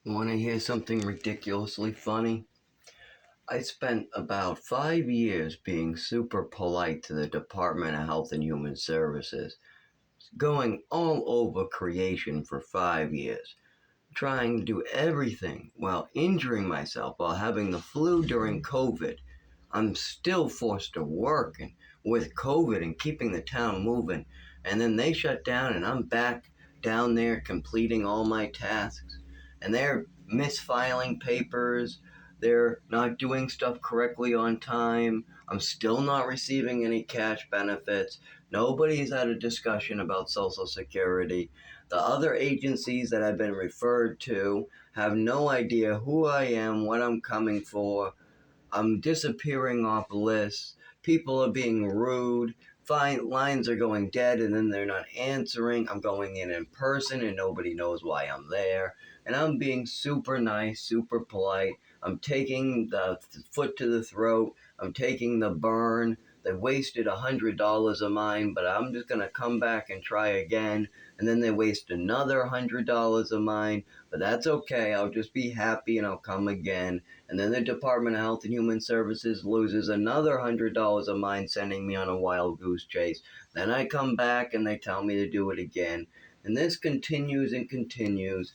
Want to hear something ridiculously funny? I spent about 5 years being super polite to the Department of Health and Human Services, going all over creation for 5 years, trying to do everything while injuring myself while having the flu during COVID. I'm still forced to work and with COVID and keeping the town moving. And then they shut down and I'm back down there completing all my tasks. And they're misfiling papers. They're not doing stuff correctly on time. I'm still not receiving any cash benefits. Nobody's had a discussion about Social Security. The other agencies that I've been referred to have no idea who I am, what I'm coming for. I'm disappearing off lists. People are being rude. Fine lines are going dead and then they're not answering. I'm going in person and nobody knows why I'm there. And I'm being super nice, super polite. I'm taking the foot to the throat. I'm taking the burn. They wasted $100 of mine, but I'm just gonna come back and try again. And then they waste another $100 of mine, but that's okay. I'll just be happy and I'll come again. And then the Department of Health and Human Services loses another $100 of mine sending me on a wild goose chase. Then I come back and they tell me to do it again. And this continues and continues.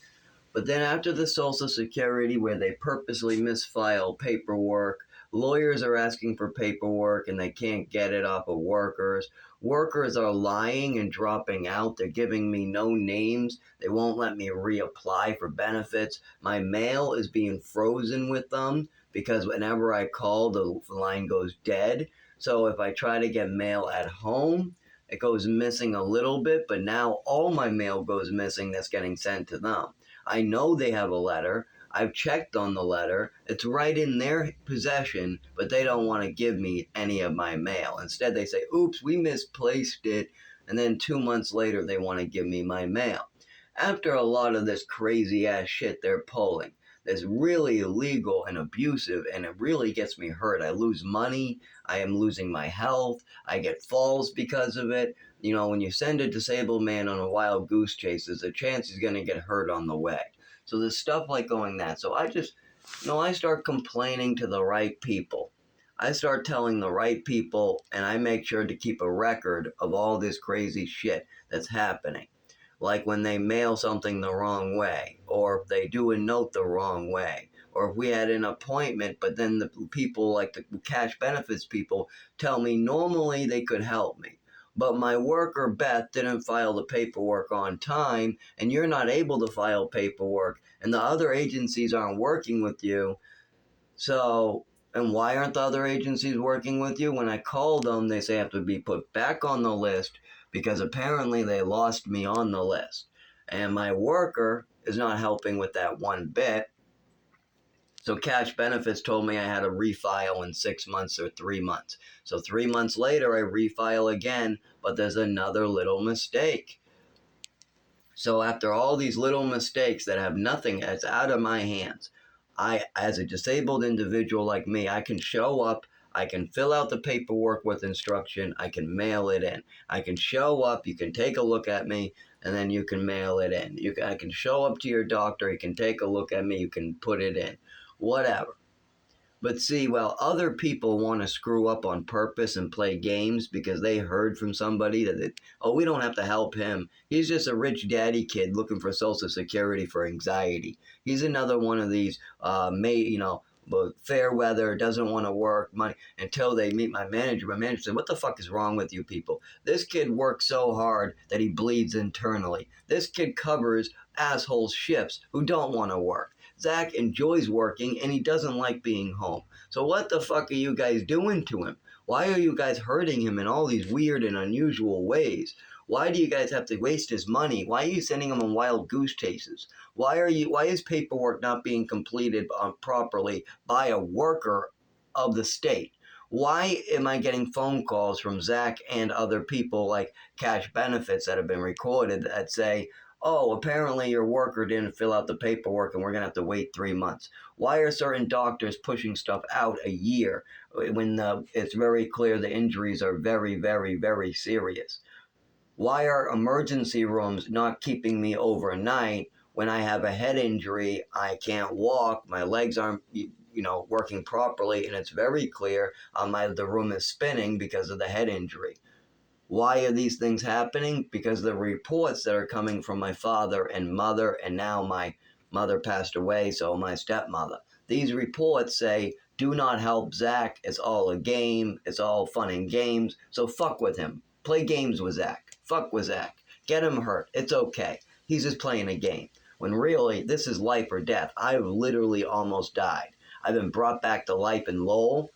But then after the Social Security, where they purposely misfile paperwork, lawyers are asking for paperwork and they can't get it off of workers. Workers are lying and dropping out. They're giving me no names. They won't let me reapply for benefits. My mail is being frozen with them because whenever I call, the line goes dead. So if I try to get mail at home, it goes missing a little bit, but now all my mail goes missing that's getting sent to them. I know they have a letter. I've checked on the letter. It's right in their possession, but they don't want to give me any of my mail. Instead, they say, oops, we misplaced it. And then 2 months later, they want to give me my mail. After a lot of this crazy ass shit they're pulling, that's really illegal and abusive, and it really gets me hurt. I lose money. I am losing my health. I get falls because of it. You know, when you send a disabled man on a wild goose chase, there's a chance he's going to get hurt on the way. So there's stuff like going that. So I start complaining to the right people. I start telling the right people, and I make sure to keep a record of all this crazy shit that's happening. Like when they mail something the wrong way, or if they do a note the wrong way, or if we had an appointment, but then the people, like the cash benefits people, tell me normally they could help me. But my worker, Beth, didn't file the paperwork on time, and you're not able to file paperwork, and the other agencies aren't working with you. So, and why aren't the other agencies working with you? When I call them, they say I have to be put back on the list because apparently they lost me on the list. And my worker is not helping with that one bit. So cash benefits told me I had to refile in 6 months or 3 months. So 3 months later, I refile again, but there's another little mistake. So after all these little mistakes that have nothing, that's out of my hands, as a disabled individual like me, I can show up, I can fill out the paperwork with instruction, I can mail it in. I can show up, you can take a look at me, and then you can mail it in. I can show up to your doctor, you can take a look at me, you can put it in. Whatever. But see, while other people want to screw up on purpose and play games because they heard from somebody oh, we don't have to help him. He's just a rich daddy kid looking for Social Security for anxiety. He's another one of these, fair weather, doesn't want to work, money, until they meet my manager. My manager said, what the fuck is wrong with you people? This kid works so hard that he bleeds internally. This kid covers asshole shifts who don't want to work. Zach enjoys working and he doesn't like being home. So what the fuck are you guys doing to him? Why are you guys hurting him in all these weird and unusual ways? Why do you guys have to waste his money? Why are you sending him on wild goose chases? Why is paperwork not being completed properly by a worker of the state? Why am I getting phone calls from Zach and other people like cash benefits that have been recorded that say, oh, apparently your worker didn't fill out the paperwork and we're going to have to wait 3 months? Why are certain doctors pushing stuff out a year when it's very clear the injuries are very, very, very serious? Why are emergency rooms not keeping me overnight When I have a head injury, I can't walk, my legs aren't working properly, and it's very clear the room is spinning because of the head injury. Why are these things happening? Because the reports that are coming from my father and mother, and now my mother passed away, so my stepmother. These reports say, do not help Zach. It's all a game. It's all fun and games. So fuck with him. Play games with Zach. Fuck with Zach. Get him hurt. It's okay. He's just playing a game. When really, this is life or death. I've literally almost died. I've been brought back to life in Lowell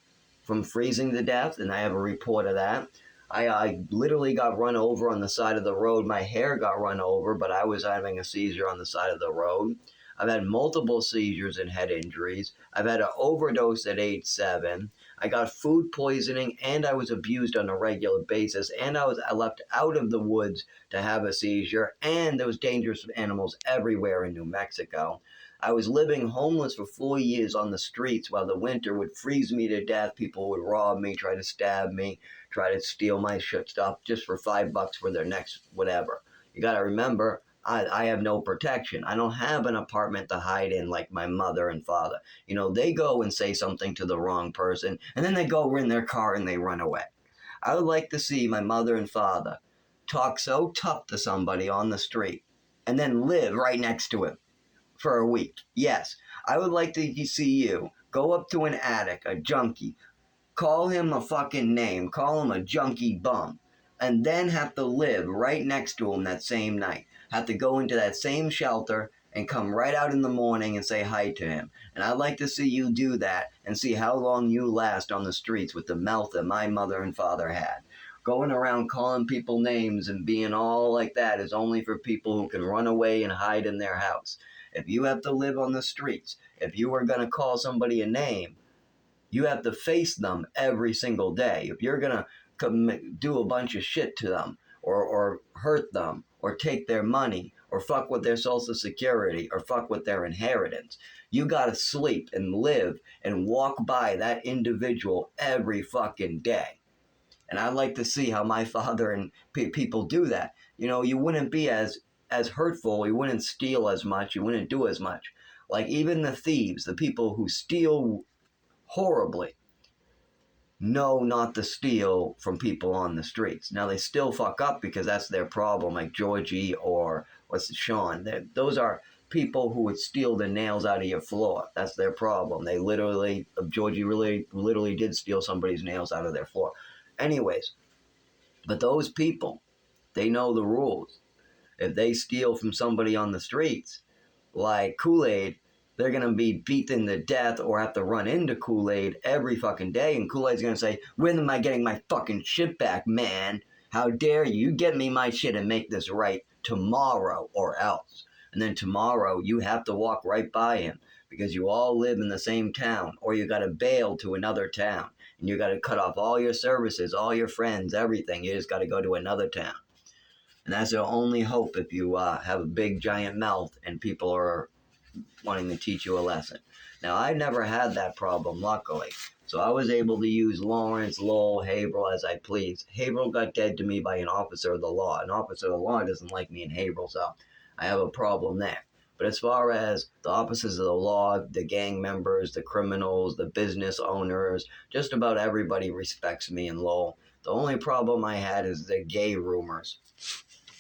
from freezing to death, and I have a report of that. I literally got run over on the side of the road. My hair got run over, but I was having a seizure on the side of the road. I've had multiple seizures and head injuries. I've had an overdose at age 7. I got food poisoning, and I was abused on a regular basis. And I left out of the woods to have a seizure, and there was dangerous animals everywhere in New Mexico. I was living homeless for 4 years on the streets while the winter would freeze me to death. People would rob me, try to stab me, try to steal my shit stuff just for $5 for their next whatever. You got to remember, I have no protection. I don't have an apartment to hide in like my mother and father. They go and say something to the wrong person, and then they go in their car and they run away. I would like to see my mother and father talk so tough to somebody on the street and then live right next to him for a week. Yes, I would like to see you go up to an addict, a junkie, call him a fucking name, call him a junkie bum, and then have to live right next to him that same night. Have to go into that same shelter and come right out in the morning and say hi to him. And I'd like to see you do that and see how long you last on the streets with the mouth that my mother and father had. Going around calling people names and being all like that is only for people who can run away and hide in their house. If you have to live on the streets, if you are going to call somebody a name, you have to face them every single day. If you're going to do a bunch of shit to them or hurt them or take their money or fuck with their social security or fuck with their inheritance, you got to sleep and live and walk by that individual every fucking day. And I'd like to see how my father and people do that. You wouldn't be as hurtful, you wouldn't steal as much, you wouldn't do as much. Like even the thieves, the people who steal horribly, know not to steal from people on the streets. Now they still fuck up because that's their problem, like Georgie or Sean. Those are people who would steal the nails out of your floor. That's their problem. Georgie really literally did steal somebody's nails out of their floor. Anyways, but those people, they know the rules. If they steal from somebody on the streets, like Kool-Aid, they're going to be beaten to death or have to run into Kool-Aid every fucking day. And Kool-Aid's going to say, when am I getting my fucking shit back, man? How dare you? You get me my shit and make this right tomorrow or else. And then tomorrow you have to walk right by him because you all live in the same town, or you got to bail to another town. And you got to cut off all your services, all your friends, everything. You just got to go to another town. And that's your only hope if you have a big giant mouth and people are wanting to teach you a lesson. Now, I never had that problem, luckily. So I was able to use Lawrence, Lowell, Haverhill as I please. Haverhill got dead to me by an officer of the law. An officer of the law doesn't like me in Haverhill, so I have a problem there. But as far as the officers of the law, the gang members, the criminals, the business owners, just about everybody respects me in Lowell. The only problem I had is the gay rumors.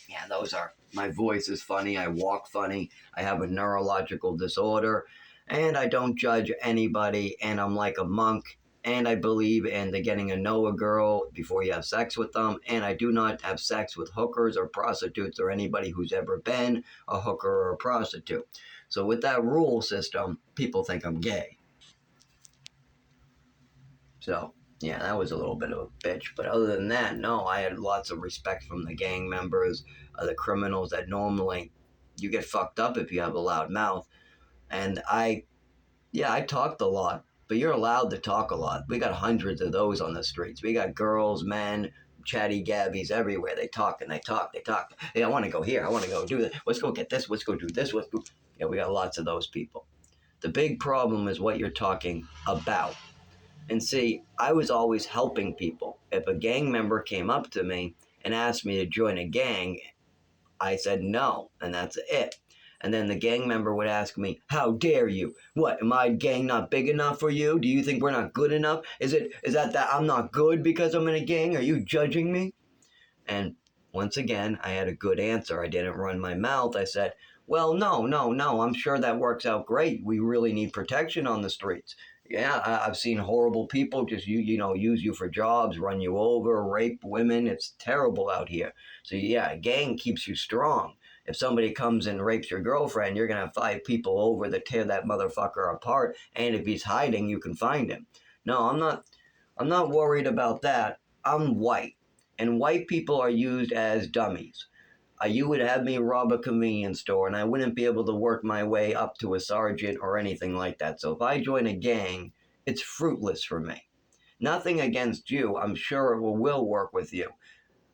Yeah, those are, my voice is funny, I walk funny, I have a neurological disorder, and I don't judge anybody, and I'm like a monk, and I believe in the getting to know a girl before you have sex with them, and I do not have sex with hookers or prostitutes or anybody who's ever been a hooker or a prostitute. So with that rule system, people think I'm gay. So, yeah, that was a little bit of a bitch. But other than that, no, I had lots of respect from the gang members, the criminals that normally you get fucked up if you have a loud mouth. And I talked a lot, but you're allowed to talk a lot. We got hundreds of those on the streets. We got girls, men, chatty gabbies everywhere. They talk and they talk, they talk. Hey, I want to go here. I want to go do this. Let's go get this. Let's go do this. Yeah, we got lots of those people. The big problem is what you're talking about. And see, I was always helping people. If a gang member came up to me and asked me to join a gang, I said no, and that's it. And then the gang member would ask me, "How dare you? What, am my gang not big enough for you? Do you think we're not good enough? Is that I'm not good because I'm in a gang? Are you judging me?" And once again, I had a good answer. I didn't run my mouth. I said, "Well, no, no, no. I'm sure that works out great. We really need protection on the streets. Yeah, I've seen horrible people just use you for jobs, run you over, rape women. It's terrible out here. So yeah, a gang keeps you strong. If somebody comes and rapes your girlfriend, you're gonna have 5 people over to tear that motherfucker apart. And if he's hiding, you can find him. No, I'm not. I'm not worried about that. I'm white, and white people are used as dummies. You would have me rob a convenience store, and I wouldn't be able to work my way up to a sergeant or anything like that. So if I join a gang, it's fruitless for me. Nothing against you. I'm sure it will work with you.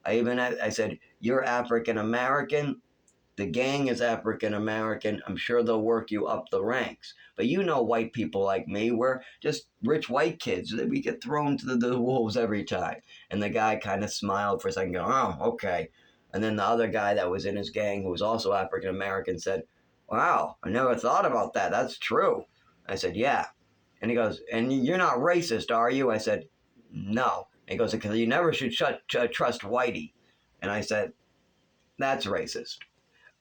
I said, "You're African American. The gang is African American. I'm sure they'll work you up the ranks." But white people like me, we're just rich white kids. We get thrown to the wolves every time. And the guy kind of smiled for a second, going, "Oh, okay." And then the other guy that was in his gang, who was also African American, said, "Wow, I never thought about that. That's true." I said, "Yeah." And he goes, "And you're not racist, are you?" I said, "No." And he goes, "Because you never should trust Whitey." And I said, "That's racist."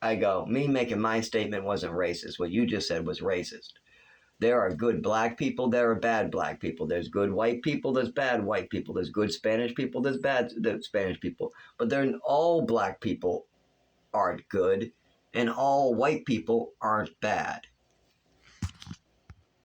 I go, me making my statement wasn't racist. What you just said was racist. There are good black people, there are bad black people. There's good white people, there's bad white people. There's good Spanish people, there's bad Spanish people. But all black people aren't good, and all white people aren't bad.